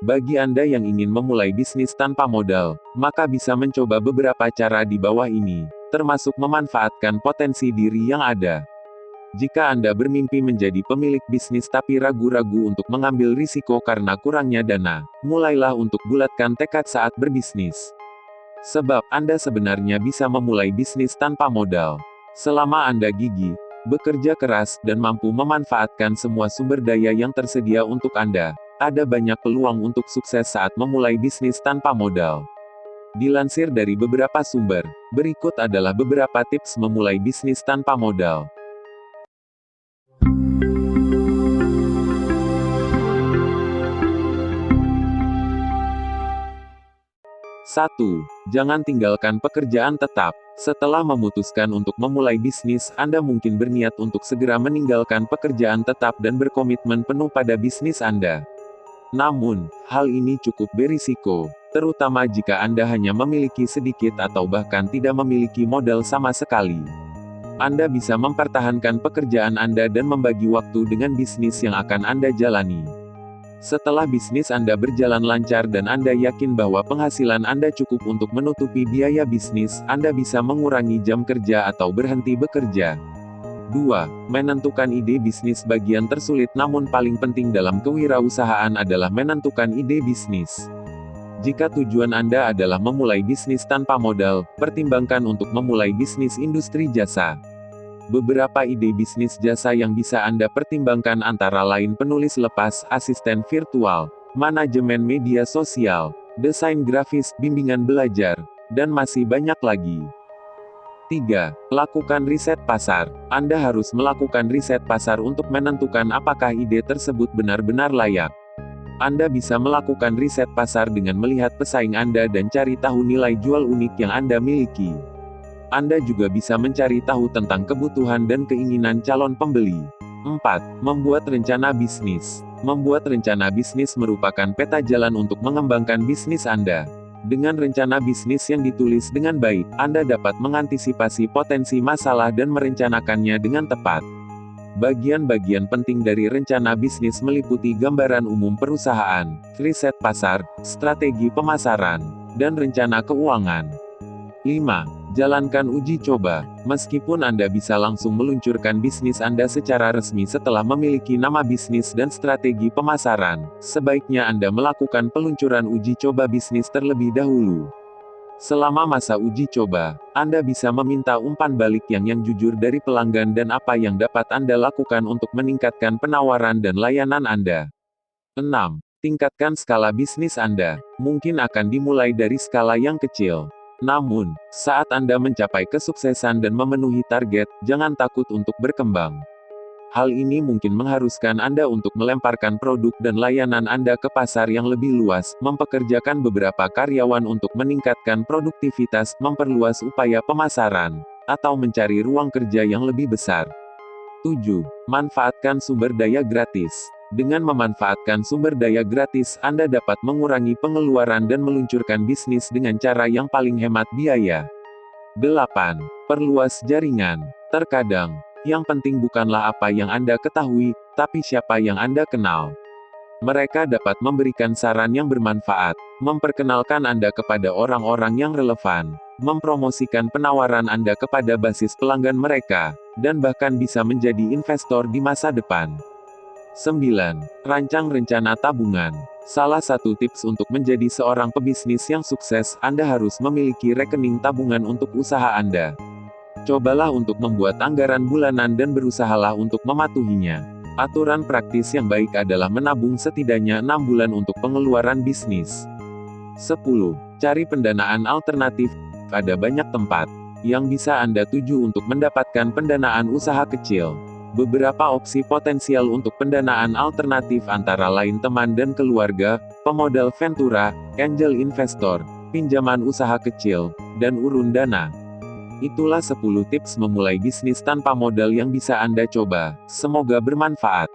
Bagi Anda yang ingin memulai bisnis tanpa modal, maka bisa mencoba beberapa cara di bawah ini, termasuk memanfaatkan potensi diri yang ada. Jika Anda bermimpi menjadi pemilik bisnis tapi ragu-ragu untuk mengambil risiko karena kurangnya dana, mulailah untuk bulatkan tekad saat berbisnis. Sebab, Anda sebenarnya bisa memulai bisnis tanpa modal. Selama Anda gigih, bekerja keras, dan mampu memanfaatkan semua sumber daya yang tersedia untuk Anda, ada banyak peluang untuk sukses saat memulai bisnis tanpa modal. Dilansir dari beberapa sumber, berikut adalah beberapa tips memulai bisnis tanpa modal. 1. Jangan tinggalkan pekerjaan tetap. Setelah memutuskan untuk memulai bisnis, Anda mungkin berniat untuk segera meninggalkan pekerjaan tetap dan berkomitmen penuh pada bisnis Anda. Namun, hal ini cukup berisiko, terutama jika Anda hanya memiliki sedikit atau bahkan tidak memiliki modal sama sekali. Anda bisa mempertahankan pekerjaan Anda dan membagi waktu dengan bisnis yang akan Anda jalani. Setelah bisnis Anda berjalan lancar dan Anda yakin bahwa penghasilan Anda cukup untuk menutupi biaya bisnis, Anda bisa mengurangi jam kerja atau berhenti bekerja. 2. Menentukan ide bisnis. Bagian tersulit namun paling penting dalam kewirausahaan adalah menentukan ide bisnis. Jika tujuan Anda adalah memulai bisnis tanpa modal, pertimbangkan untuk memulai bisnis industri jasa. Beberapa ide bisnis jasa yang bisa Anda pertimbangkan antara lain penulis lepas, asisten virtual, manajemen media sosial, desain grafis, bimbingan belajar, dan masih banyak lagi. 3. Lakukan riset pasar. Anda harus melakukan riset pasar untuk menentukan apakah ide tersebut benar-benar layak. Anda bisa melakukan riset pasar dengan melihat pesaing Anda dan cari tahu nilai jual unik yang Anda miliki. Anda juga bisa mencari tahu tentang kebutuhan dan keinginan calon pembeli. 4. Membuat rencana bisnis. Membuat rencana bisnis merupakan peta jalan untuk mengembangkan bisnis Anda. Dengan rencana bisnis yang ditulis dengan baik, Anda dapat mengantisipasi potensi masalah dan merencanakannya dengan tepat. Bagian-bagian penting dari rencana bisnis meliputi gambaran umum perusahaan, riset pasar, strategi pemasaran, dan rencana keuangan. 5. Jalankan uji coba. Meskipun Anda bisa langsung meluncurkan bisnis Anda secara resmi setelah memiliki nama bisnis dan strategi pemasaran, sebaiknya Anda melakukan peluncuran uji coba bisnis terlebih dahulu. Selama masa uji coba, Anda bisa meminta umpan balik yang jujur dari pelanggan dan apa yang dapat Anda lakukan untuk meningkatkan penawaran dan layanan Anda. 6. Tingkatkan skala bisnis Anda. Mungkin akan dimulai dari skala yang kecil. Namun, saat Anda mencapai kesuksesan dan memenuhi target, jangan takut untuk berkembang. Hal ini mungkin mengharuskan Anda untuk melemparkan produk dan layanan Anda ke pasar yang lebih luas, mempekerjakan beberapa karyawan untuk meningkatkan produktivitas, memperluas upaya pemasaran, atau mencari ruang kerja yang lebih besar. 7. Manfaatkan sumber daya gratis. Dengan memanfaatkan sumber daya gratis, Anda dapat mengurangi pengeluaran dan meluncurkan bisnis dengan cara yang paling hemat biaya. 8. Perluas jaringan. Terkadang, yang penting bukanlah apa yang Anda ketahui, tapi siapa yang Anda kenal. Mereka dapat memberikan saran yang bermanfaat, memperkenalkan Anda kepada orang-orang yang relevan, mempromosikan penawaran Anda kepada basis pelanggan mereka, dan bahkan bisa menjadi investor di masa depan. 9. Rancang rencana tabungan. Salah satu tips untuk menjadi seorang pebisnis yang sukses, Anda harus memiliki rekening tabungan untuk usaha Anda. Cobalah untuk membuat anggaran bulanan dan berusahalah untuk mematuhinya. Aturan praktis yang baik adalah menabung setidaknya 6 bulan untuk pengeluaran bisnis. 10. Cari pendanaan alternatif. Ada banyak tempat yang bisa Anda tuju untuk mendapatkan pendanaan usaha kecil. Beberapa opsi potensial untuk pendanaan alternatif antara lain teman dan keluarga, pemodal ventura, angel investor, pinjaman usaha kecil, dan urun dana. Itulah 10 tips memulai bisnis tanpa modal yang bisa Anda coba. Semoga bermanfaat.